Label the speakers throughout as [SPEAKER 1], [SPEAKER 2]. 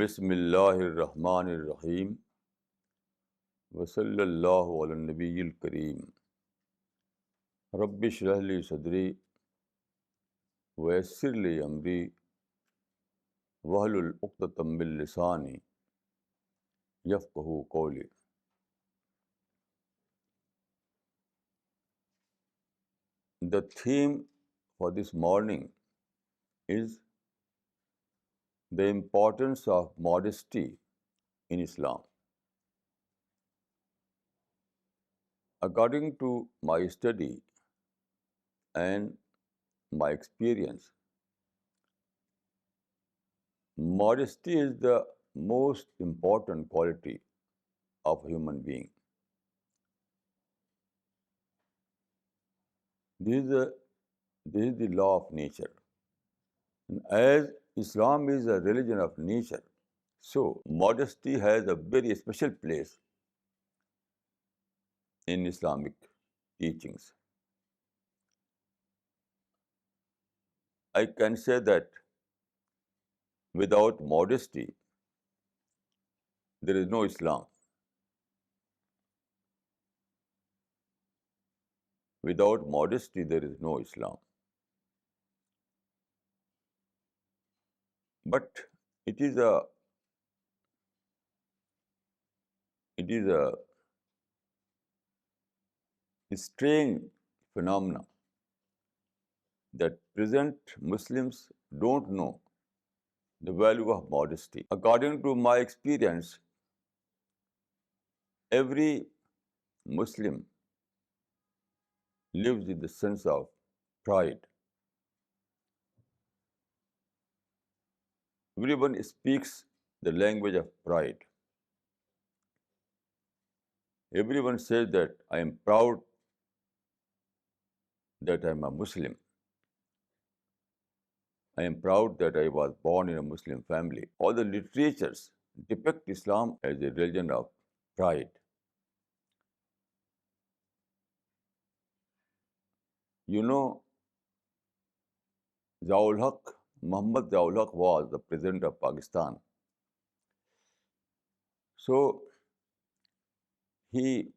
[SPEAKER 1] बिस्मिल्लाहिर्रहमानिर्रहीम वसल्लल्लाहु अला नबीयिल करीम रब्बि इश्रह ली सदरी वयस्सिर ली अमरी वहलुल उक़्दतम मिन लिसानी यफ़क़हू क़ौली। The theme for this morning is the importance of modesty in Islam. According to my study and my experience, modesty is the most important quality of a human being. This is the law of nature. And as Islam is a religion of nature, so modesty has a very special place in Islamic teachings. I can say that without modesty, there is no Islam. Without modesty, there is no Islam. But it is a strange phenomenon that present Muslims don't know the value of modesty. According to my experience, every Muslim lives with the sense of pride. Everyone speaks the language of pride. Everyone says that I am proud that I am a Muslim. I am proud that I was born in a Muslim family. All the literatures depict Islam as a religion of pride. You know, Muhammad Ziaul Haq was the president of Pakistan. So he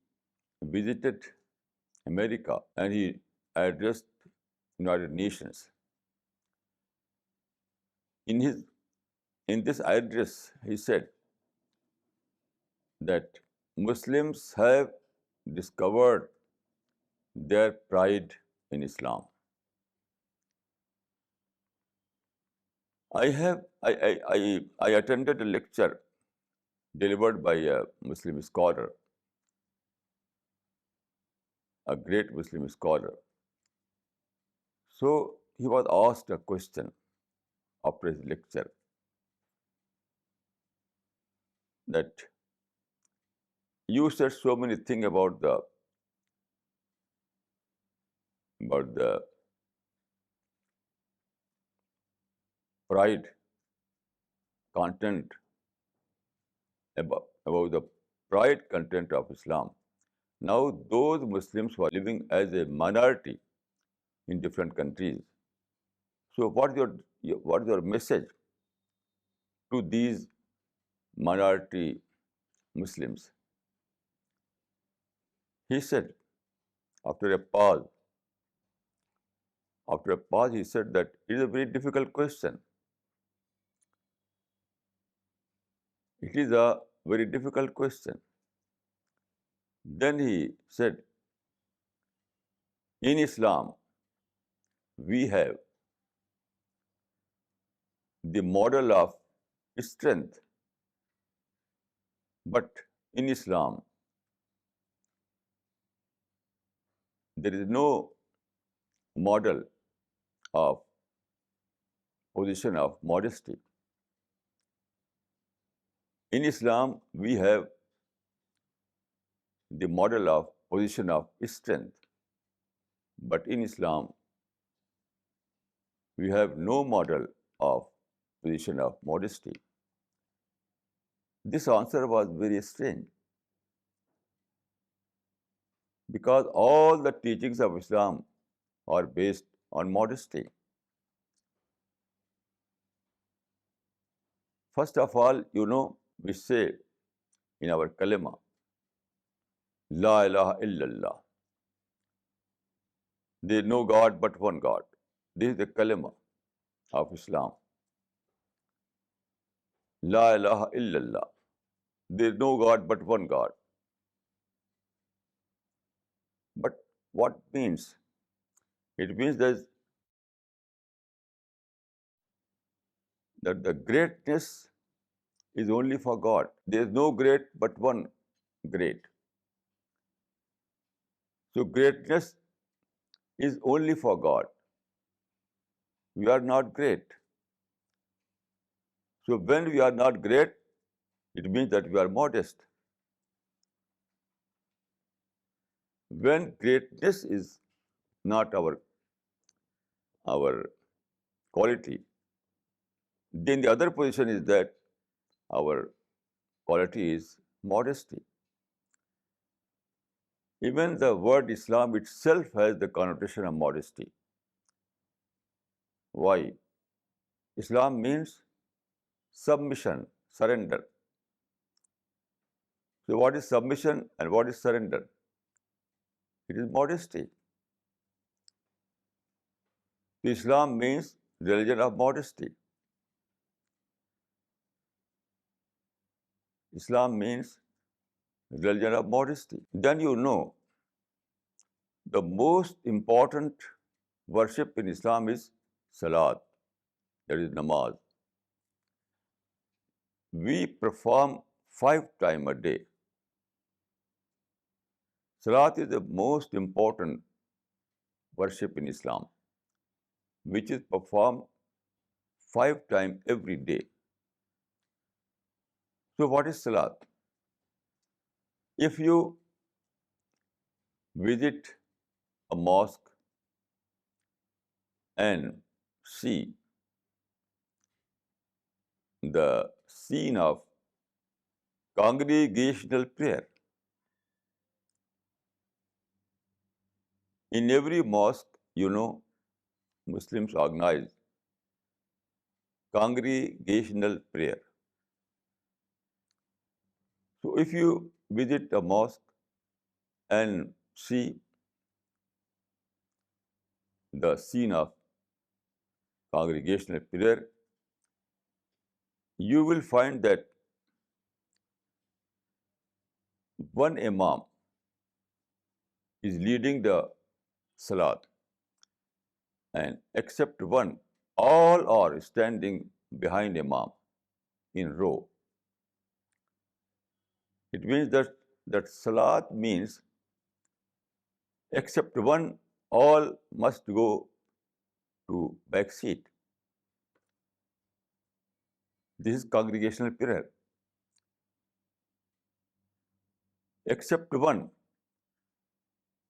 [SPEAKER 1] visited America and he addressed United Nations. In this address, he said that Muslims have discovered their pride in Islam. I attended a lecture delivered by a Muslim scholar, a great Muslim scholar. So he was asked a question after his lecture that you said so many things about the pride content, about the pride content of Islam. Now those Muslims who are living as a minority in different countries. So what is your message to these minority Muslims? He said, after a pause, he said that it is a very difficult question. It is a very difficult question. Then he said, in Islam, we have the model of strength, but in Islam, there is no model of position of modesty. In Islam, we have the model of position of strength, but in Islam, we have no model of position of modesty. This answer was very strange because all the teachings of Islam are based on modesty. First of all, we say in our kalima, La ilaha illallah. There is no God but one God. This is the kalima of Islam. La ilaha illallah. There is no God but one God. But what means? It means that the greatness is only for God. There is no great but one great. So greatness is only for God. We are not great. So when we are not great, it means that we are modest. When greatness is not our quality, then the other position is that our quality is modesty. Even the word Islam itself has the connotation of modesty. Why? Islam means submission, surrender. So what is submission and what is surrender? It is modesty. Islam means religion of modesty. Islam means religion of modesty. Then the most important worship in Islam is salat, that is namaz. We perform 5 times a day. Salat is the most important worship in Islam, which is performed 5 times every day. So what is salat? If you visit a mosque and see the scene of congregational prayer, in every mosque, Muslims organize congregational prayer. So if you visit a mosque and see the scene of congregational prayer, you will find that one imam is leading the salat, and except one, all are standing behind imam in row. It means that salat means except one, all must go to back seat. This is congregational prayer. Except one,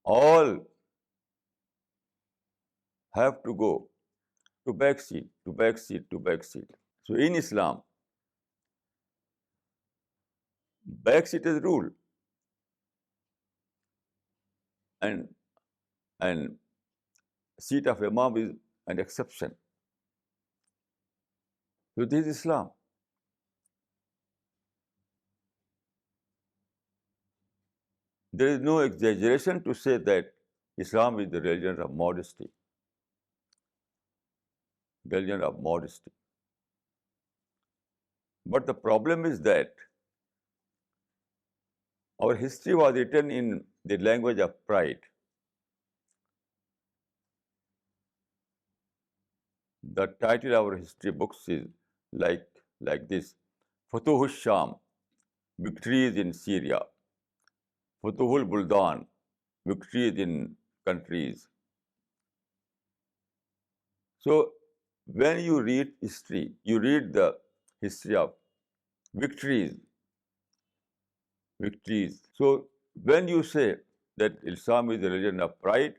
[SPEAKER 1] all have to go to back seat, to back seat, to back seat. So in Islam, back seat is rule, and seat of imam is an exception. So this is Islam. There is no exaggeration to say that Islam is the religion of modesty. Religion of modesty. But the problem is that our history was written in the language of pride. The title of our history books is like this: Futuh Sham, victories in Syria. Futuhul Buldan, victories in countries. So when you read history, you read the history of victories. So when you say that Islam is the religion of pride,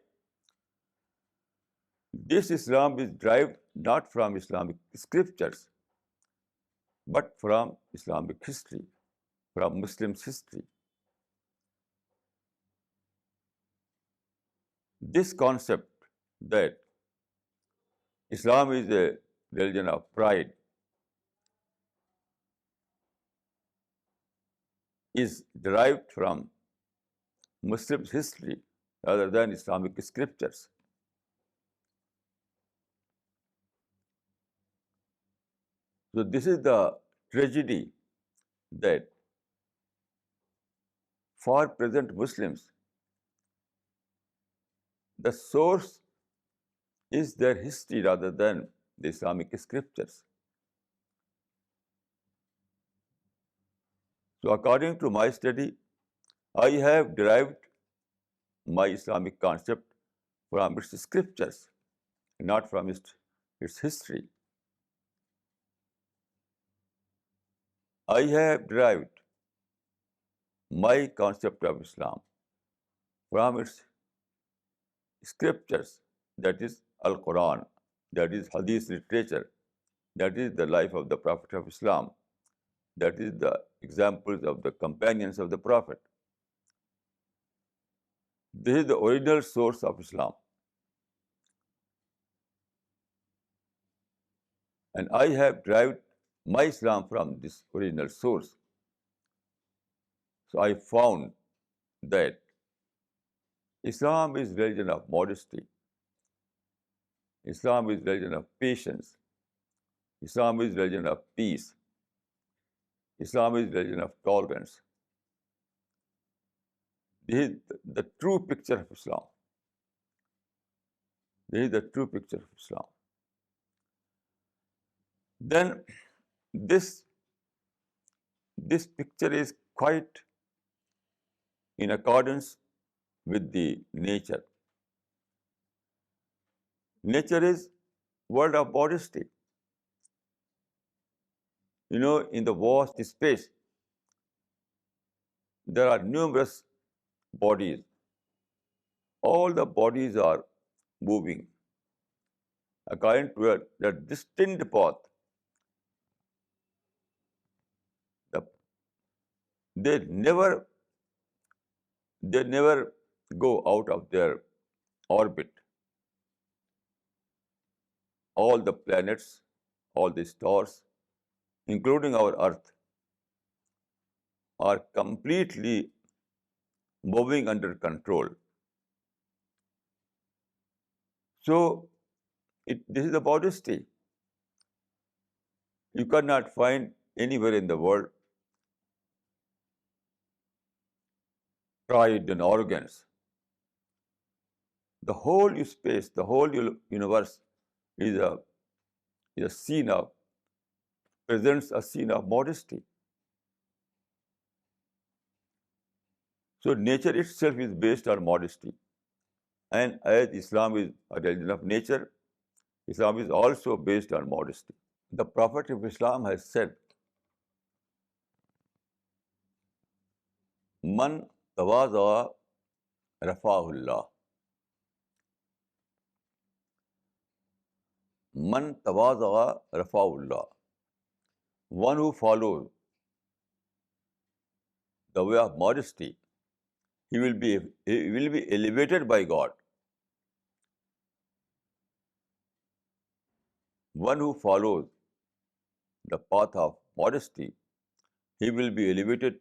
[SPEAKER 1] this Islam is derived not from Islamic scriptures, but from Islamic history, from Muslims' history. This concept that Islam is a religion of pride is derived from Muslims' history rather than Islamic scriptures. So this is the tragedy that for present Muslims, the source is their history rather than the Islamic scriptures. So according to my study, I have derived my Islamic concept from its scriptures, not from its history. I have derived my concept of Islam from its scriptures, that is Al-Quran, that is Hadith literature, that is the life of the Prophet of Islam, that is the examples of the companions of the Prophet. This is the original source of Islam. And I have derived my Islam from this original source. So I found that Islam is religion of modesty. Islam is religion of patience. Islam is religion of peace. Islam is religion of tolerance. This is the true picture of Islam. This is the true picture of Islam. Then this picture is quite in accordance with the nature. Nature is world of modesty. In the vast space, there are numerous bodies. All the bodies are moving according to a distinct path. They never go out of their orbit. All the planets, all the stars, including our Earth, are completely moving under control. So this is the modesty. You cannot find anywhere in the world pride and arrogance. The whole space, the whole universe is a scene of, presents a scene of modesty. So nature itself is based on modesty. And as Islam is a religion of nature, Islam is also based on modesty. The Prophet of Islam has said, Man tawaza rafa'ahullah. Man tawaza rafa'ahullah. One who follows the way of modesty, he will be elevated by God. One who follows the path of modesty, he will be elevated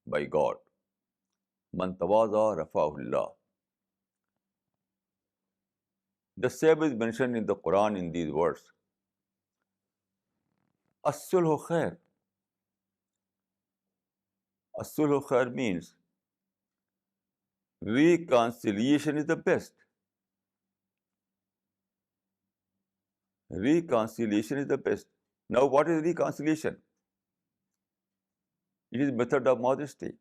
[SPEAKER 1] by God. Man tawaza rafa'ahullah. The same is mentioned in the Quran in these words. As-sulhu khair. As-sulhu khair means reconciliation is the best. Reconciliation is the best. Now, what is reconciliation? It is method of modesty.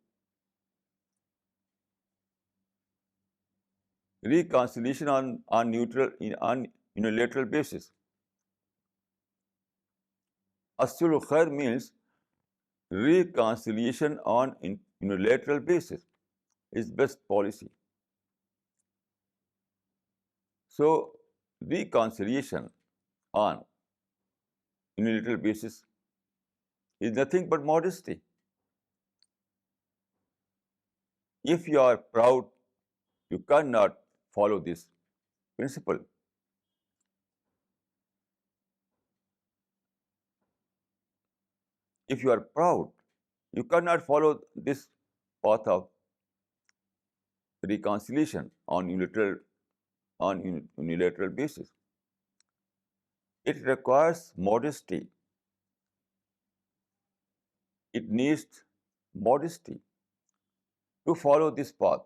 [SPEAKER 1] Reconciliation on unilateral basis. As-sulhu khair means reconciliation on unilateral basis is best policy. So, reconciliation on unilateral basis is nothing but modesty. If you are proud, you cannot follow this principle. If you are proud, you cannot follow this path of reconciliation on unilateral basis. It requires modesty. It needs modesty to follow this path.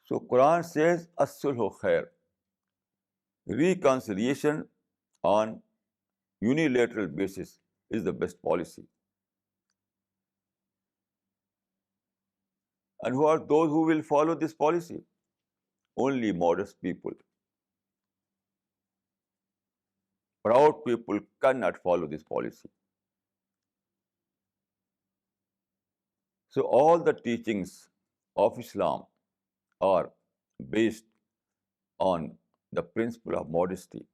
[SPEAKER 1] So Quran says as-sulhu khair. Reconciliation on unilateral basis is the best policy. And who are those who will follow this policy? Only modest people. Proud people cannot follow this policy. So all the teachings of Islam are based on the principle of modesty.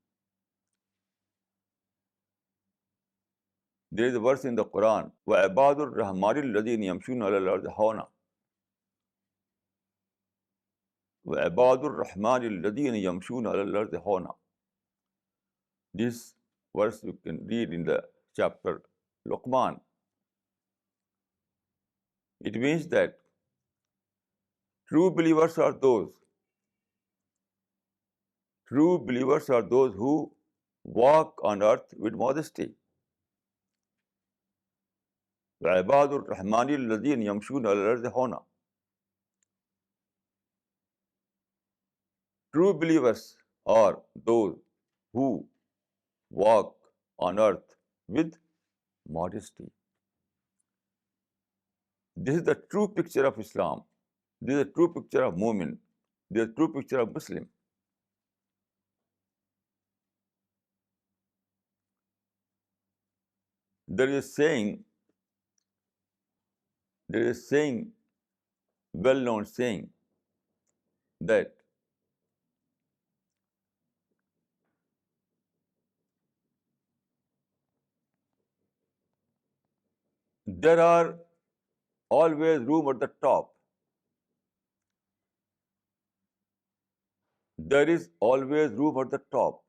[SPEAKER 1] There is a verse in the Quran, وَعِبَادُ الرَّحْمَنِ الَّذِينَ يَمْشُونَ عَلَى الْأَرْضِ هَوْنًا وَعِبَادُ الرَّحْمَنِ الَّذِينَ يَمْشُونَ عَلَى الْأَرْضِ هَوْنًا. This verse you can read in the chapter Luqman. It means that true believers are those who walk on earth with modesty. وَعِبَادُ الرَّحْمَنِ الَّذِينَ يَمْشُونَ عَلَى الْأَرْضِ هَوْنًا. True believers are those who walk on earth with modesty. This is the true picture of Islam. This is a true picture of Mu'min. This is a true picture of Muslim. There is a saying, well-known saying, that there are always room at the top. There is always room at the top.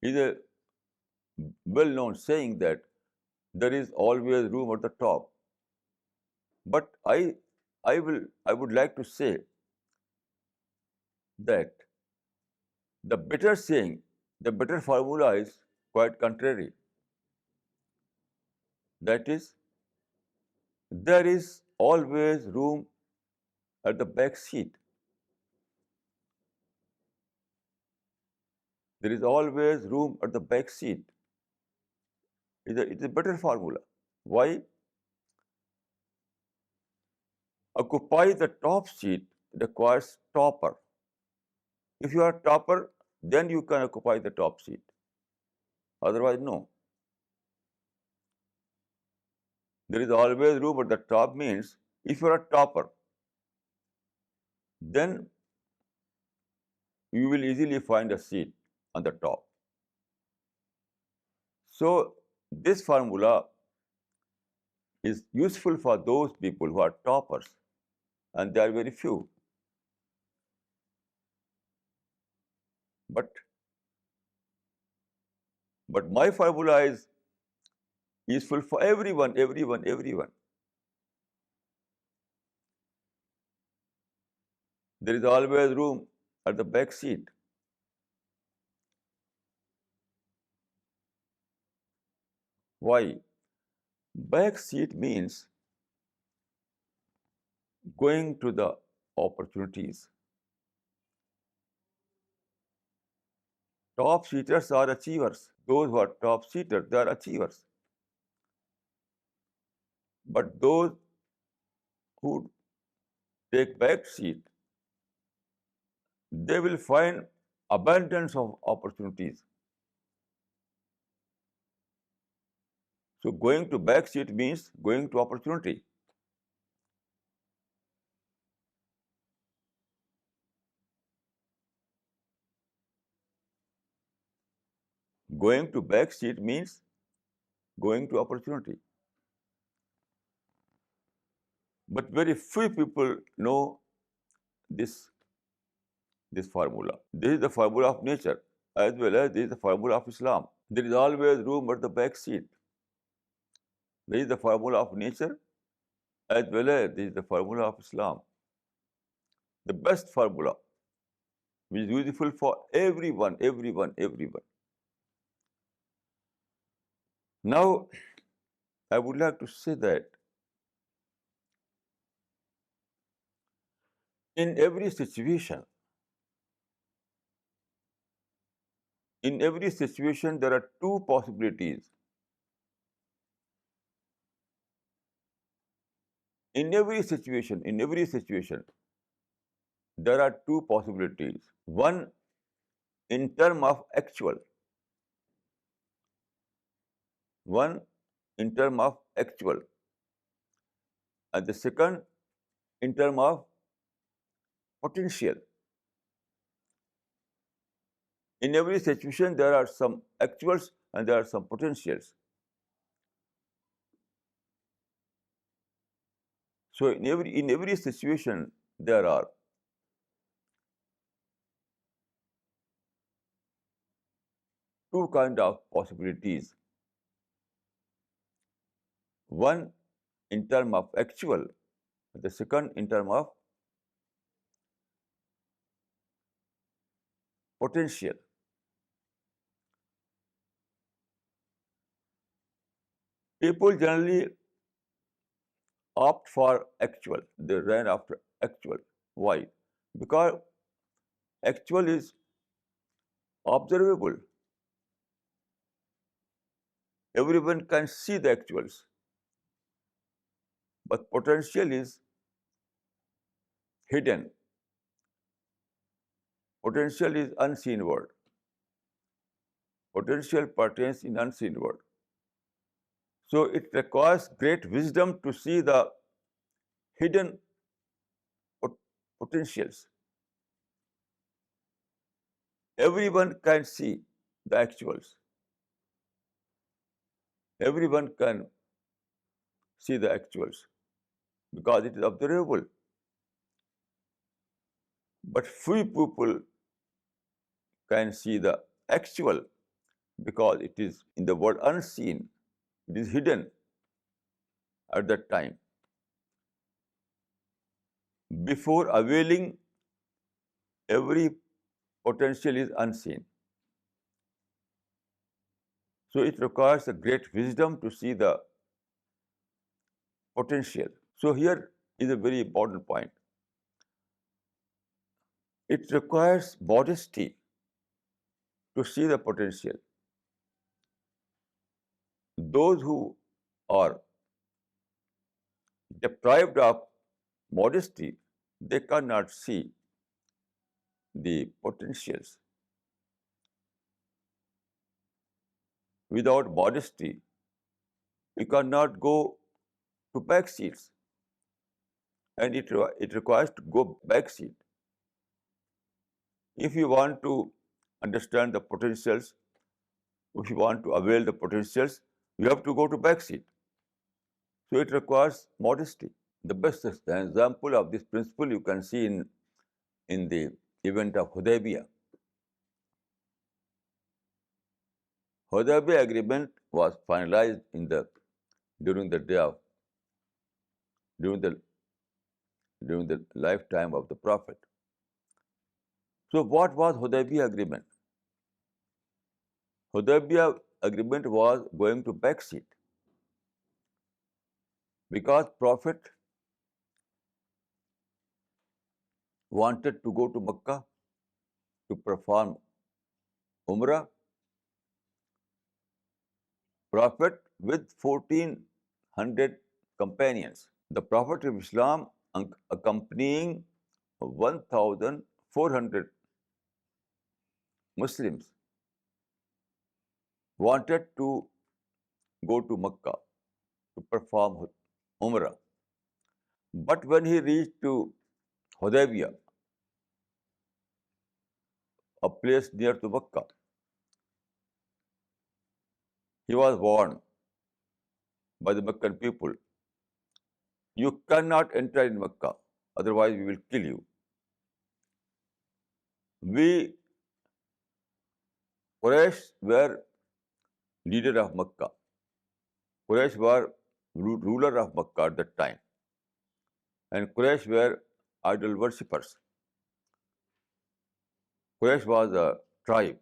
[SPEAKER 1] It is a well-known saying that there is always room at the top. But I would like to say that the better saying, the better formula is quite contrary. That is, there is always room at the back seat. There is always room at the back seat. It's a better formula. Why? Occupy the top seat requires topper. If you are topper, then you can occupy the top seat. Otherwise, no. There is always room at the top means if you are a topper, then you will easily find a seat on the top. So this formula is useful for those people who are toppers, and they are very few. But my formula is useful for everyone. There is always room at the back seat. Why? Back seat means going to the opportunities. Top seaters are achievers. Those who are top seaters, they are achievers. But those who take back seat, they will find abundance of opportunities. So going to back seat means going to opportunity. Going to back seat means going to opportunity. But very few people know this formula. This is the formula of nature, as well as this is the formula of Islam. There is always room at the back seat. This is the formula of nature as well as this is the formula of Islam. The best formula, which is useful for everyone, everyone, everyone. Now, I would like to say that in every situation, there are two possibilities. In every situation, there are two possibilities. One in term of actual, one in term of actual, and the second in term of potential. In every situation, there are some actuals and there are some potentials. So in every situation, there are two kind of possibilities. One in term of actual, the second in term of potential. People generally opt for actual. They run after actual. Why? Because actual is observable. Everyone can see the actuals. But potential is hidden. Potential is unseen word. Potential pertains in unseen world. So it requires great wisdom to see the hidden potentials. Everyone can see the actuals. Everyone can see the actuals because it is observable. But few people can see the actual because it is in the world unseen. It is hidden at that time. Before availing, every potential is unseen. So it requires a great wisdom to see the potential. So here is a very important point. It requires modesty to see the potential. Those who are deprived of modesty, they cannot see the potentials. Without modesty, you cannot go to back seats, and it requires to go back seat. If you want to understand the potentials, if you want to avail the potentials, you have to go to back seat. So it requires modesty. The best example of this principle you can see in the event of Hudaybiyah. Hudaybiyah agreement was finalized during the lifetime of the Prophet. So what was Hudaybiyah agreement? Hudaybiyah agreement was going to backseat because Prophet wanted to go to Mecca to perform Umrah. Prophet with 1400 companions. The Prophet of Islam accompanying 1400 Muslims wanted to go to Mecca to perform Umrah. But when he reached to Hudaybiyah, a place near to Mecca, he was warned by the Meccan people, you cannot enter in Mecca, otherwise we will kill you. We, Quraysh, were leader of Mecca. Quraysh were ruler of Makkah at that time. And Quraysh were idol worshippers. Quraysh was a tribe.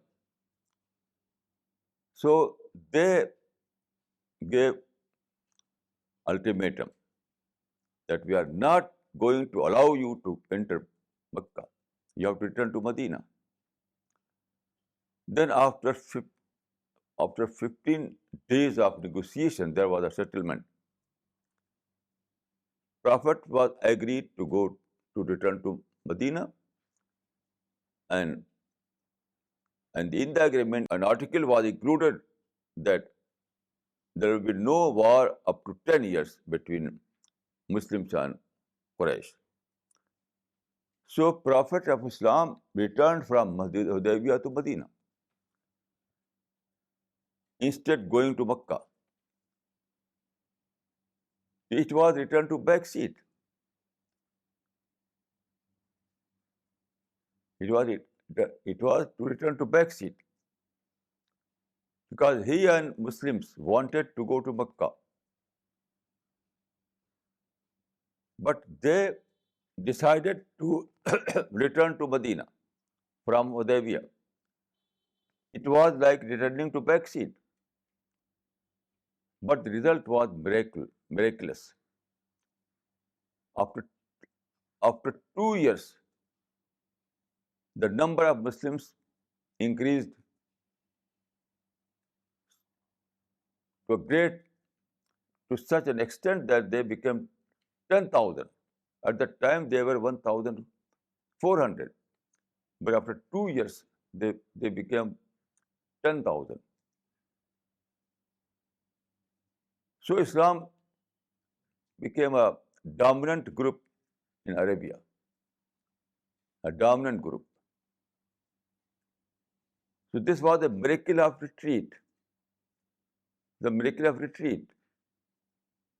[SPEAKER 1] So they gave ultimatum that we are not going to allow you to enter Makkah. You have to return to Medina. Then after 15 days of negotiation, there was a settlement. Prophet was agreed to go to return to Medina, and in the agreement, an article was included that there will be no war up to 10 years between Muslims and Quraysh. So Prophet of Islam returned from Masjid Hudaybiyah to Medina, instead going to Makkah. It was returned to back seat. It was to return to back seat because he and Muslims wanted to go to Makkah, but they decided to return to Medina from Hudaybiyah. It was like returning to back seat, but the result was miraculous. After 2 years, the number of Muslims increased to such an extent that they became 10,000. At that time, they were 1,400. But after 2 years, they became 10,000. So Islam became a dominant group in Arabia, a dominant group. So this was the miracle of retreat. The miracle of retreat.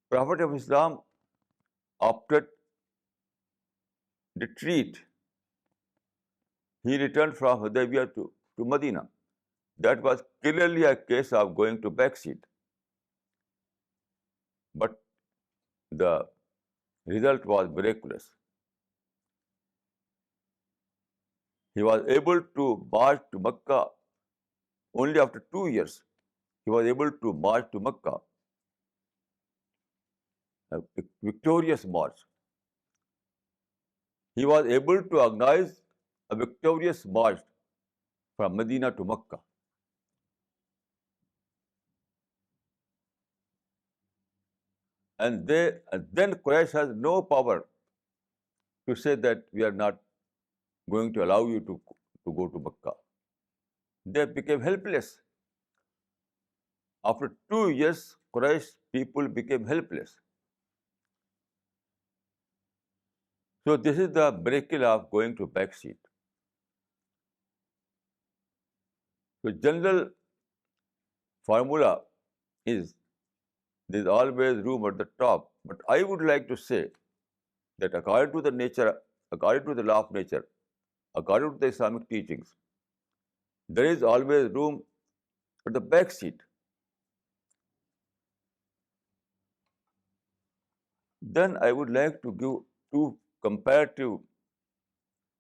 [SPEAKER 1] Prophet of Islam opted retreat. He returned from Hudaybiyah to Medina. That was clearly a case of going to backseat. But the result was miraculous. He was able to march to Mecca only after 2 years. He was able to march to Mecca, a victorious march. He was able to organize a victorious march from Medina to Mecca. And then Quraysh has no power to say that we are not going to allow you to go to Mecca. They became helpless. After 2 years, Quraysh people became helpless. So this is the miracle of going to backseat. So general formula is there is always room at the top. But I would like to say that according to the law of nature, according to the Islamic teachings, there is always room at the back seat. Then I would like to give two comparative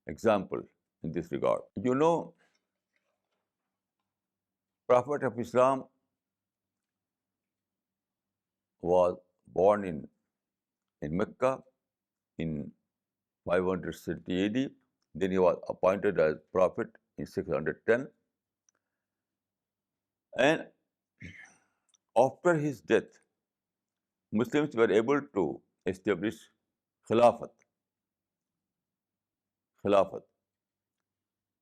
[SPEAKER 1] examples in this regard. Prophet of Islam was born in Mecca in 560 AD. Then he was appointed as prophet in 610. And after his death, Muslims were able to establish Khilafat.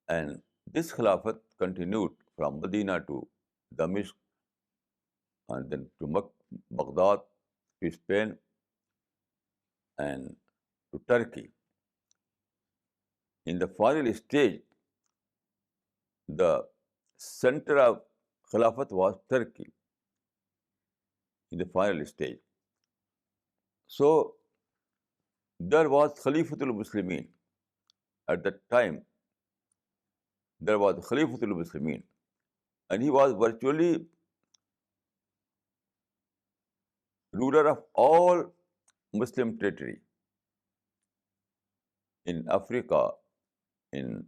[SPEAKER 1] And this Khilafat continued from Medina to Damascus and then to Baghdad, to Spain, and to Turkey. In the final stage, the center of Khilafat was Turkey in the final stage. So there was Khalifatul Muslimin. At that time, there was Khalifatul Muslimin, and he was virtually ruler of all Muslim territory in Africa, in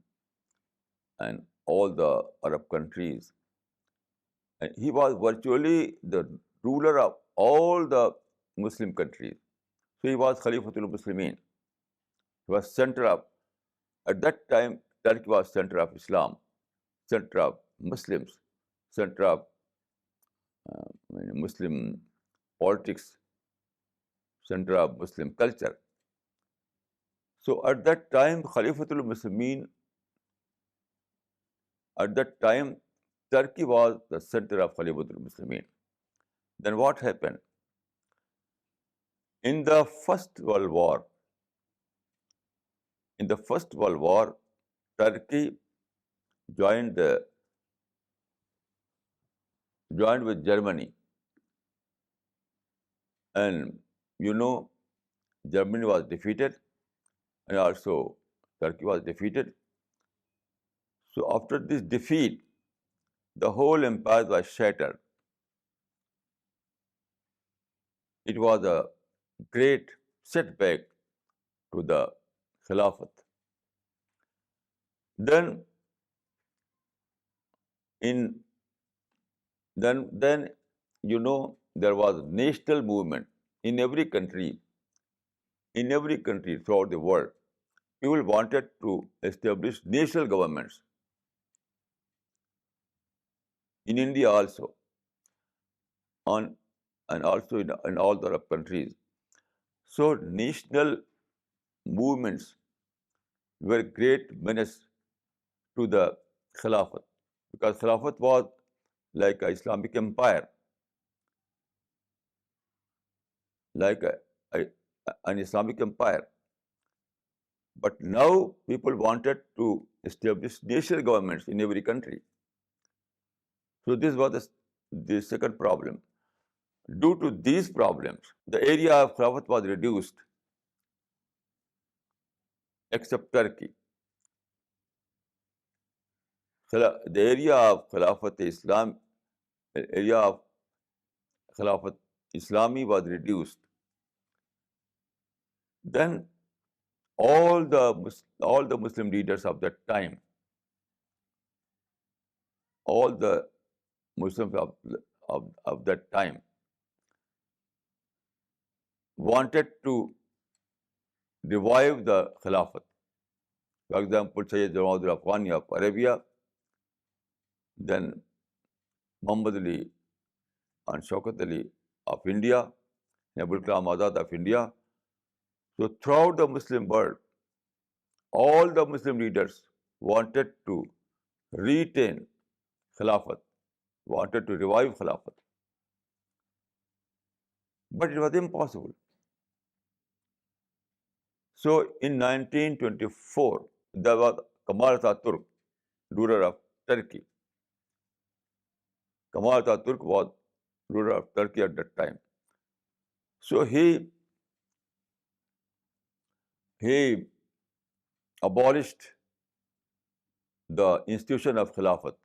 [SPEAKER 1] and all the Arab countries. And he was virtually the ruler of all the Muslim countries. So he was Khalifatul Muslimin. He was center of, at that time, Turkey was center of Islam, center of Muslims, center of Muslim politics, center of Muslim culture. So at that time, Khalifatul Muslimin, at that time, Turkey was the center of Khalifatul Muslimin. Then what happened? In the First World War, Turkey joined with Germany, and Germany was defeated, and also Turkey was defeated. So after this defeat, the whole empire was shattered. It was a great setback to the Khilafat. Then there was national movement in every country throughout the world. People wanted to establish national governments. In India also, and also in all the Arab countries. So national movements were great menace to the Khilafat, because Khilafat was like an Islamic empire, like an Islamic empire. But now people wanted to establish national governments in every country. So this was the second problem. Due to these problems, the area of Khilafat was reduced, except Turkey. The area of Khilafat Islami was reduced. Then all the Muslim leaders of that time, all the Muslims of that time wanted to revive the Khilafat. For example, Sayyid Jawad al-Afghani of Arabia, then Muhammad Ali and Shaukat Ali of India, Abul Kalam Azad of India. So throughout the Muslim world, all the Muslim leaders wanted to retain Khilafat, wanted to revive Khilafat. But it was impossible. So in 1924, there was Kemal Ataturk, ruler of Turkey. Kemal Ataturk was ruler of Turkey at that time. So he abolished the institution of Khilafat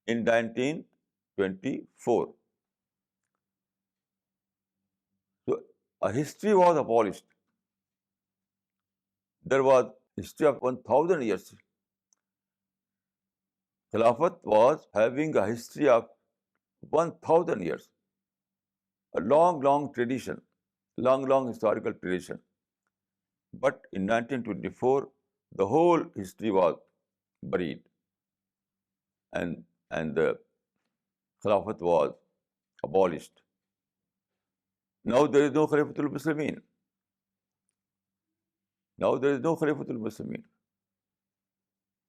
[SPEAKER 1] in 1924. So a history was abolished. There was history of 1,000 years. Khilafat was having a history of 1,000 years, a long tradition, long historical tradition. But in 1924, the whole history was buried, and the Khilafat was abolished. Now there is no Khalifatul Muslimin.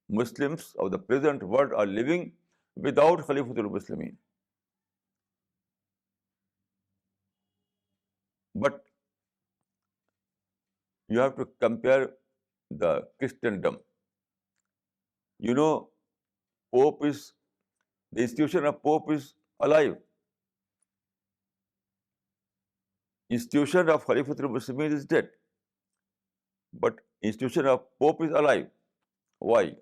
[SPEAKER 1] Muslims of the present world are living without Khalifatul Muslimin. But you have to compare the Christendom. The institution of Pope is alive. Institution of Khalifatul Muslimin is dead. But institution of Pope is alive. Why?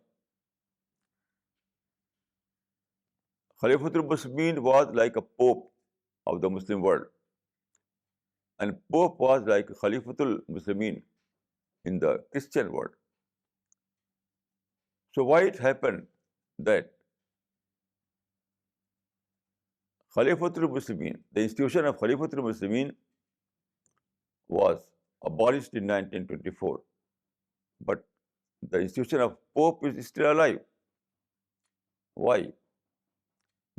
[SPEAKER 1] Khalifatul Muslimin was like a Pope of the Muslim world. And Pope was like Khalifatul Muslimin in the Christian world. So why it happened that Khalifatul Muslimin, the institution of Khalifatul Muslimin was abolished in 1924, but the institution of Pope is still alive. Why?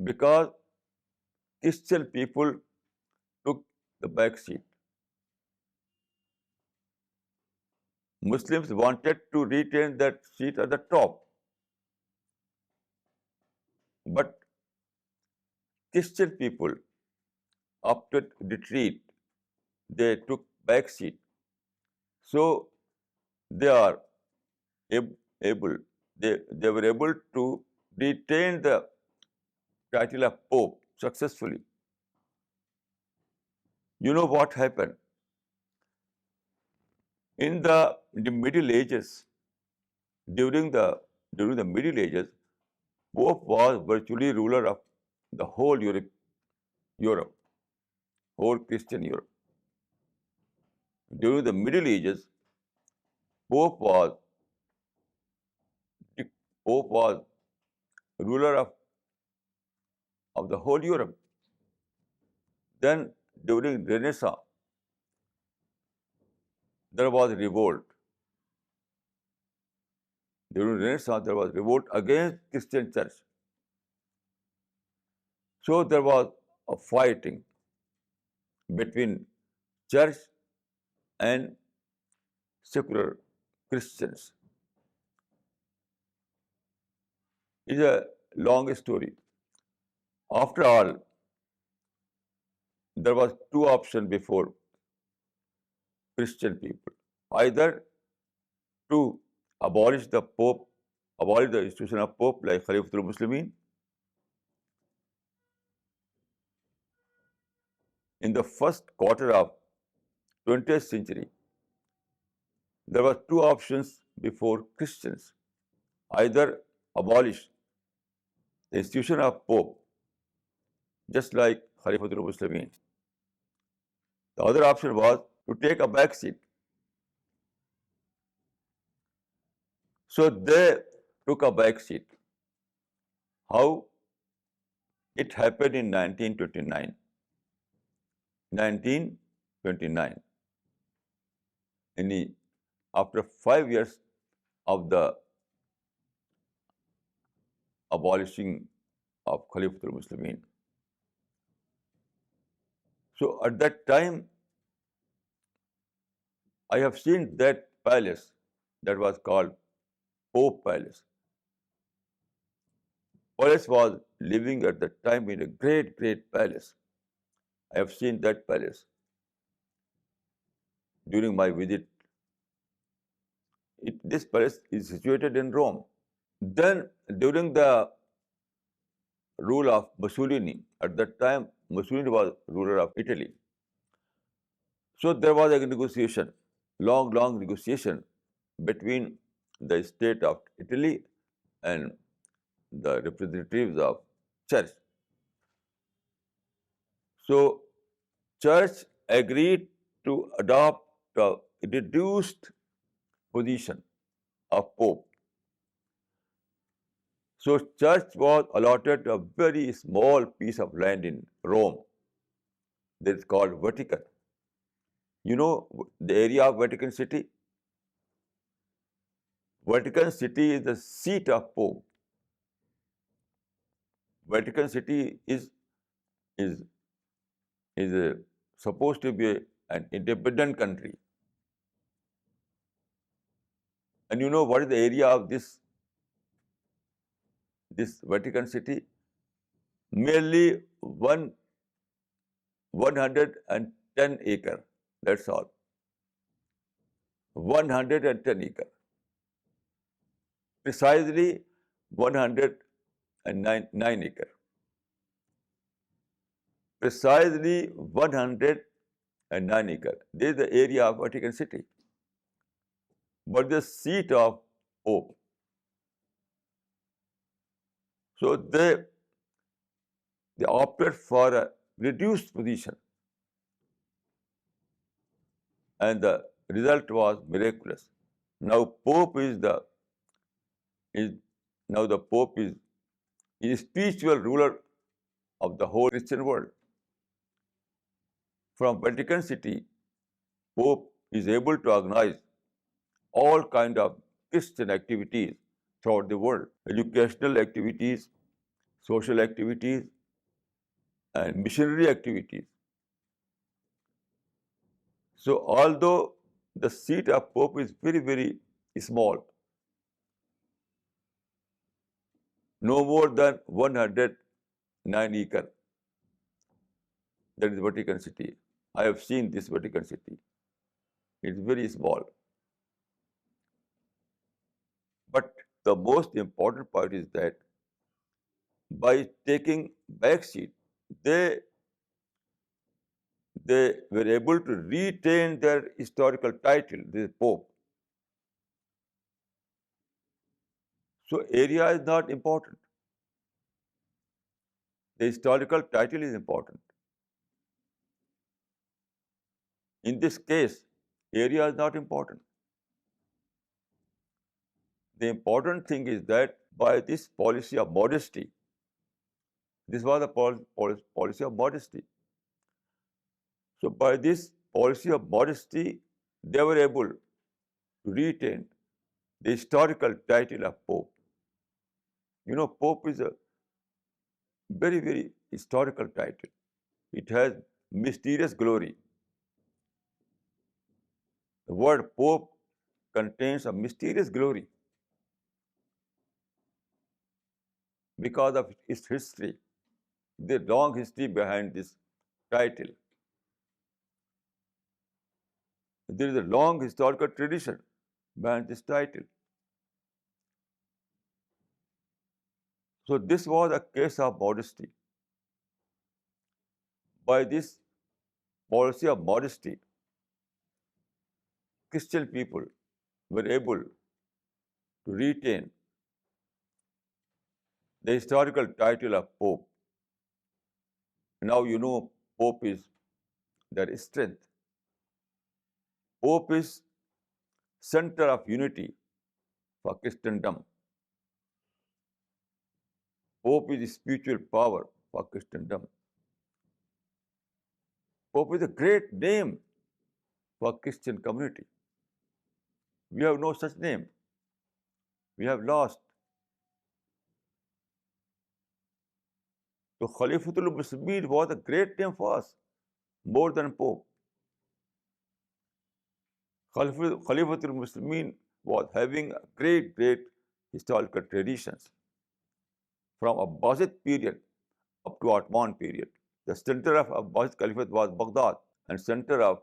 [SPEAKER 1] Because Christian people took the back seat. Muslims wanted to retain that seat at the top, but Christian people, after retreat, they took back seat. So they are able, they were able to retain the title of Pope successfully. You know what happened? In the Middle Ages, during the Middle Ages, Pope was virtually ruler of the whole Europe, whole Christian Europe. During the Middle Ages, Pope was Pope was ruler of the whole Europe. Then during Renaissance, there was revolt. During Renaissance, there was revolt against Christian church. So there was a fighting between church and secular Christians. It's a long story. After all, there was two options before Christian people. Either to abolish the Pope, abolish the institution of Pope like Khalifatul Muslimin. In the first quarter of 20th century, there were two options before Christians. Either abolish the institution of Pope, just like Khalifatul Muslimin. The other option was to take a back seat. So they took a back seat. How? It happened in 1929. 1929. After 5 years of the abolishing of Khalifatul Muslimin. So at that time, I have seen that palace that was called Pope Palace. Palace was living at that time in a great, great palace. I have seen that palace during my visit. This palace is situated in Rome. Then during the rule of Mussolini, at that time Mussolini was ruler of Italy. So there was a negotiation, long negotiation between the state of Italy and the representatives of church. So church agreed to adopt a reduced position of Pope. So church was allotted a very small piece of land in Rome that is called Vatican. You know the area of Vatican City? Vatican City is the seat of Pope. Vatican City is supposed to be an independent country. And you know what is the area of this Vatican City? Merely 110 acre. That's all. 110 acre. Precisely 109 acre. Precisely 109 acre. This is the area of Vatican City. But the seat of Pope. So they opted for reduced position, and the result was miraculous. Now Pope is now the Pope is spiritual ruler of the whole Christian world. From Vatican City, Pope is able to organize all kind of Christian activities throughout the world, educational activities, social activities, and missionary activities. So although the seat of Pope is very, very small, no more than 109 acre, that is Vatican City. I have seen this Vatican City. It's very small. But the most important part is that by taking back seat, they were able to retain their historical title, the Pope. So area is not important. The historical title is important. In this case, area is not important. The important thing is that by this policy of modesty, this was a policy of modesty. So by this policy of modesty, they were able to retain the historical title of Pope. You know, Pope is a very, very historical title. It has mysterious glory. The word Pope contains a mysterious glory because of its history, the long history behind this title. There is a long historical tradition behind this title. So this was a case of modesty. By this policy of modesty, Christian people were able to retain the historical title of Pope. Now you know Pope is their strength. Pope is center of unity for Christendom. Pope is spiritual power for Christendom. Pope is a great name for Christian community. We have no such name. We have lost. So Khalifatul Muslimin was a great name for us, more than Pope. Khalifatul Muslimin was having a great, great historical traditions from Abbasid period up to Ottoman period. The center of Abbasid Caliphate was Baghdad, and center of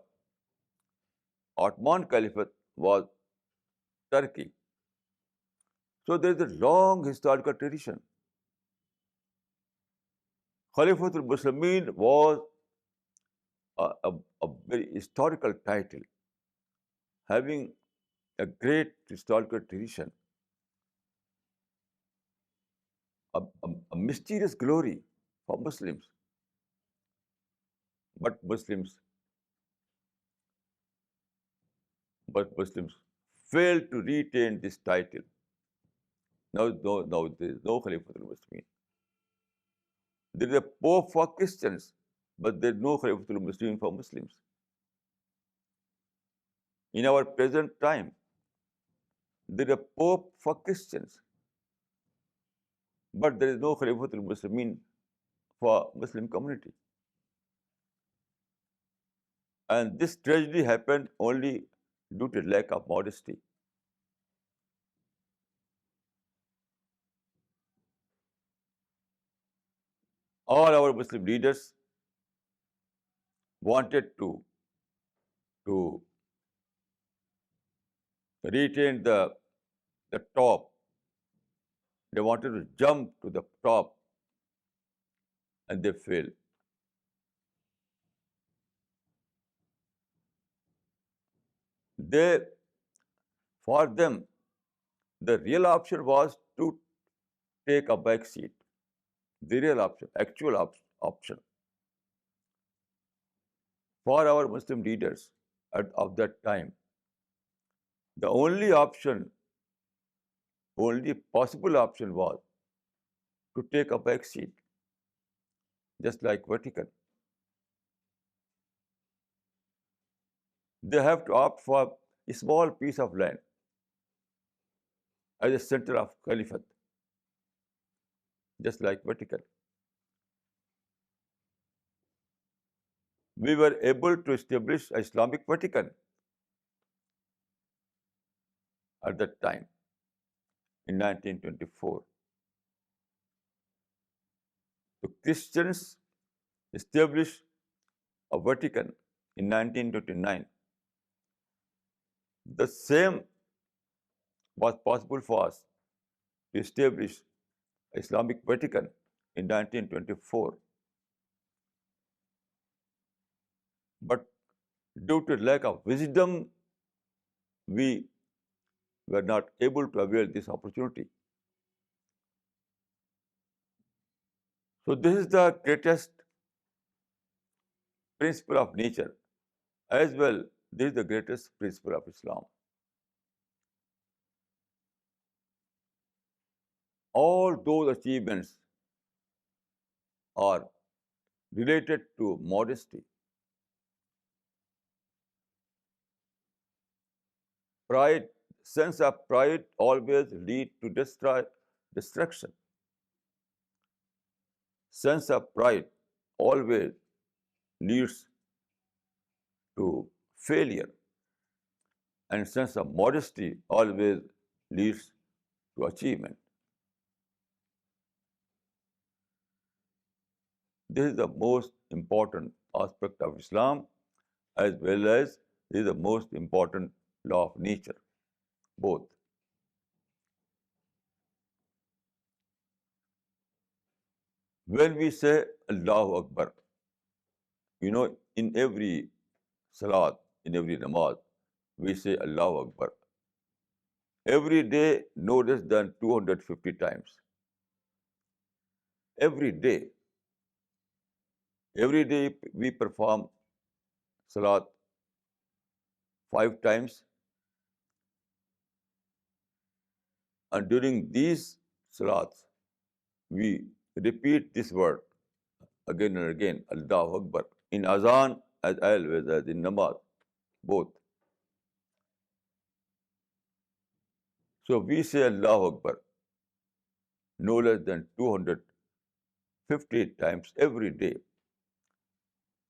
[SPEAKER 1] Ottoman Caliphate was Turkey. So there is a long historical tradition. Khalifatul Muslimin was a very historical title, having a great historical tradition, a mysterious glory for Muslims. But Muslims failed to retain this title. Now there is no Khalifatul Muslimin. There is a Pope for Christians, but there is no Khalifatul Muslimin for Muslims. In our present time, there is a Pope for Christians, but there is no Khalifatul Muslimin for Muslim community. And this tragedy happened only due to lack of modesty. All our Muslim leaders wanted to retain the top. They wanted to jump to the top, and they failed. For them, the real option was to take a back seat. The real option, actual option. for our Muslim leaders of that time, the only possible option was to take a back seat, just like Vatican. They have to opt for a small piece of land as a center of caliphate, just like Vatican. We were able to establish an Islamic Vatican at that time in 1924. The Christians established a Vatican in 1929. The same was possible for us to establish Islamic Vatican in 1924. But due to lack of wisdom, we were not able to avail this opportunity. So this is the greatest principle of nature. As well, this is the greatest principle of Islam. All those achievements are related to modesty. Pride, sense of pride always lead to destruction. Sense of pride always leads to failure, and sense of modesty always leads to achievement. This is the most important aspect of Islam, as well as this is the most important law of nature, both. When we say Allahu Akbar, in every salat, in every namaz, we say Allahu Akbar. Every day, no less than 250 times. Every day. Every day we perform salat 5 times, and during these salats, we repeat this word again and again, Allahu Akbar, in azan as always as in namaz, both. So we say Allahu Akbar no less than 250 times every day.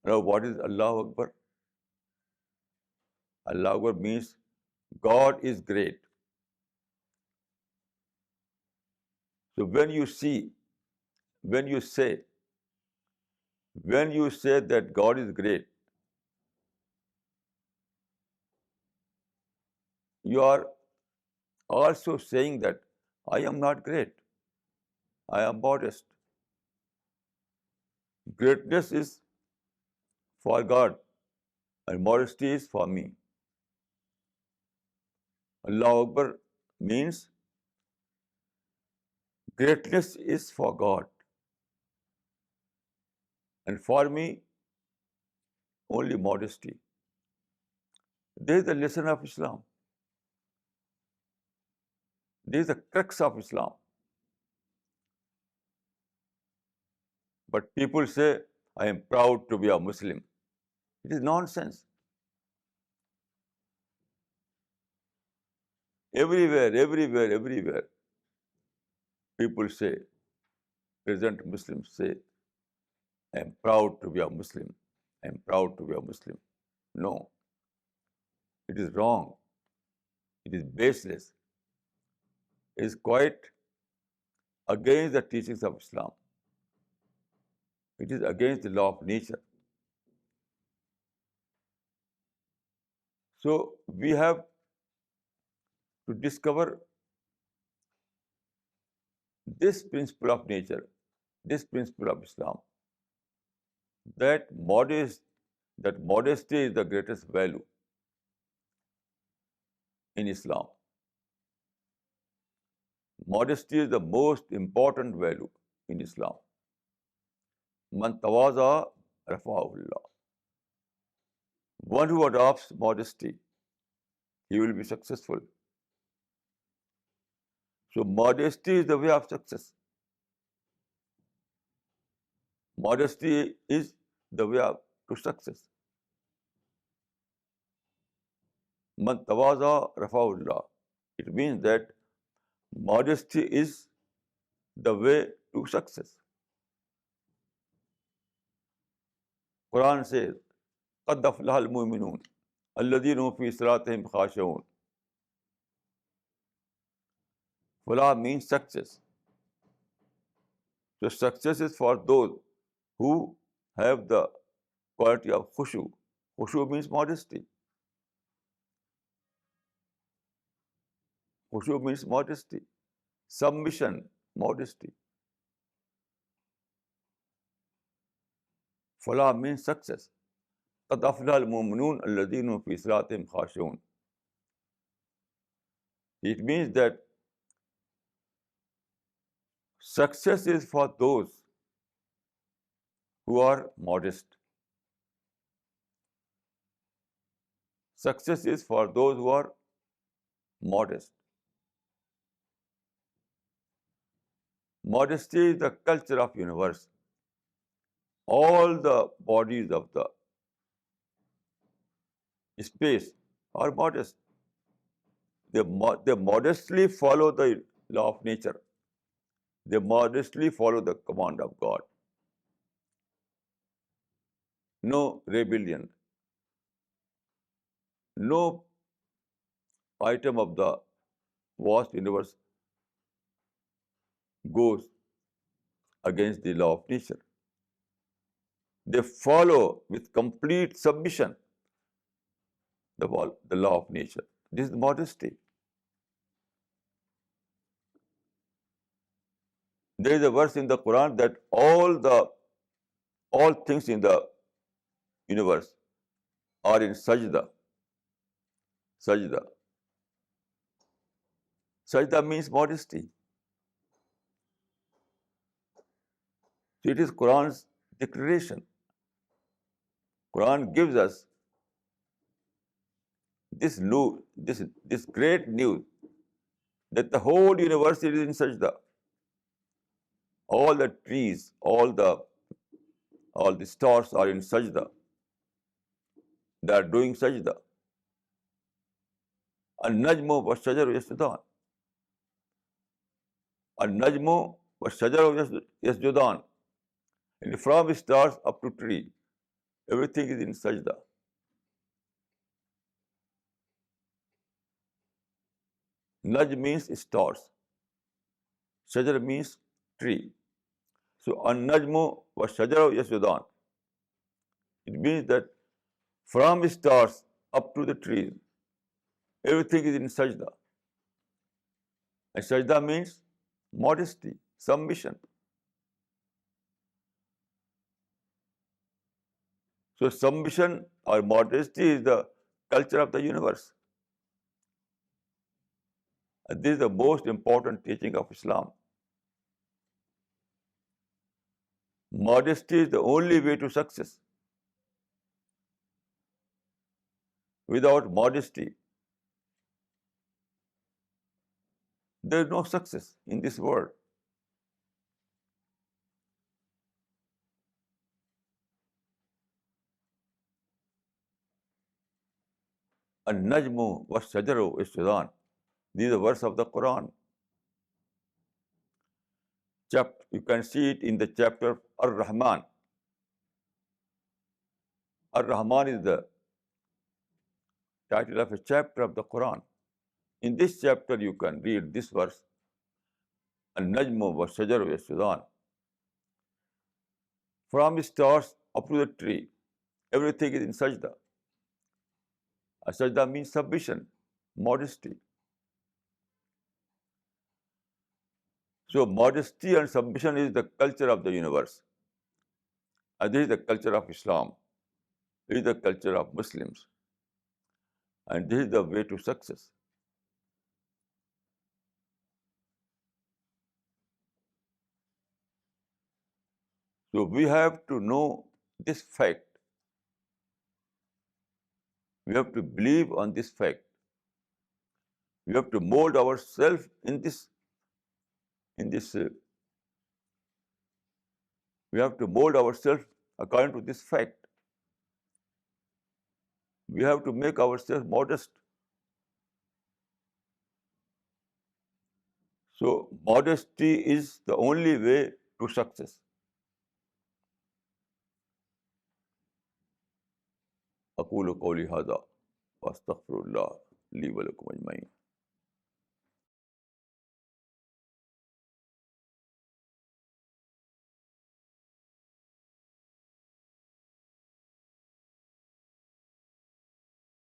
[SPEAKER 1] Now, what is Allahu Akbar? Allahu Akbar means God is great. So when you say that God is great, you are also saying that I am not great. I am modest. Greatness is for God and modesty is for me. Allahu Akbar means greatness is for God, and for me only modesty. This is the lesson of Islam. This is the crux of Islam. But people say, I am proud to be a Muslim. It is nonsense. Everywhere, people say, present Muslims say, I am proud to be a Muslim. I am proud to be a Muslim. No, it is wrong. It is baseless. It is quite against the teachings of Islam. It is against the law of nature. So we have to discover this principle of nature, this principle of Islam, that modesty is the greatest value in Islam. Modesty is the most important value in Islam. Man tawaza rafa'ahullah. One who adopts modesty, he will be successful. So modesty is the way of success. Modesty is the way to success. Man tawaza rafa'ullah. It means that modesty is the way to success. Quran says, قَدْ أَفْلَحَ الْمُؤْمِنُونَ الَّذِينَ هُمْ فِي صَلَاتِهِمْ خَاشِعُونَ. Falah means success. So success is for those who have the quality of khushu. Khushu means modesty. Khushu means modesty. Submission, modesty. Falah means success. قَدْ أَفْلَحَ الْمُؤْمِنُونَ الَّذِينَ هُمْ فِي صَلَاتِهِمْ خَاشِعُونَ. It means that success is for those who are modest. Success is for those who are modest. Modesty is the culture of universe. All the bodies of the space are modest. They modestly follow the law of nature. They modestly follow the command of God. No rebellion. No item of the vast universe goes against the law of nature. They follow with complete submission the law of nature. This is modesty. There is a verse in the Quran that all things in the universe are in sajda. Sajda. Sajda means modesty. So it is Quran's declaration. Quran gives us this great news that the whole universe is in sajda. All the trees, all the stars are in sajda. They are doing sajda. An-najmu wa-shajaru yasjudan. An-najmu wa-shajaru yasjudan. And from stars up to tree, everything is in sajda. Najm means stars. Shajar means tree. So an-najmu wa-shajaru yasjudan. It means that from stars up to the trees, everything is in sajda. And sajda means modesty, submission. So submission or modesty is the culture of the universe. And this is the most important teaching of Islam. Modesty is the only way to success. Without modesty, there is no success in this world. An-najmu wa-shajaru yasjudan. These are verse of the Quran. You can see it in the chapter Ar-Rahman. Ar-Rahman is the title of a chapter of the Quran. In this chapter, you can read this verse, An-najmu wa-shajaru yasjudan. From stars up to the tree, everything is in sajda. Sajda means submission, modesty. So modesty and submission is the culture of the universe. And this is the culture of Islam. This is the culture of Muslims. And this is the way to success. So we have to know this fact We have to believe on this fact. We have to mold ourselves in this. We have to mold ourselves according to this fact. We have to make ourselves modest. So modesty is the only way to success. أقول قولي هذا وأستغفر الله لي ولكم أجمعين.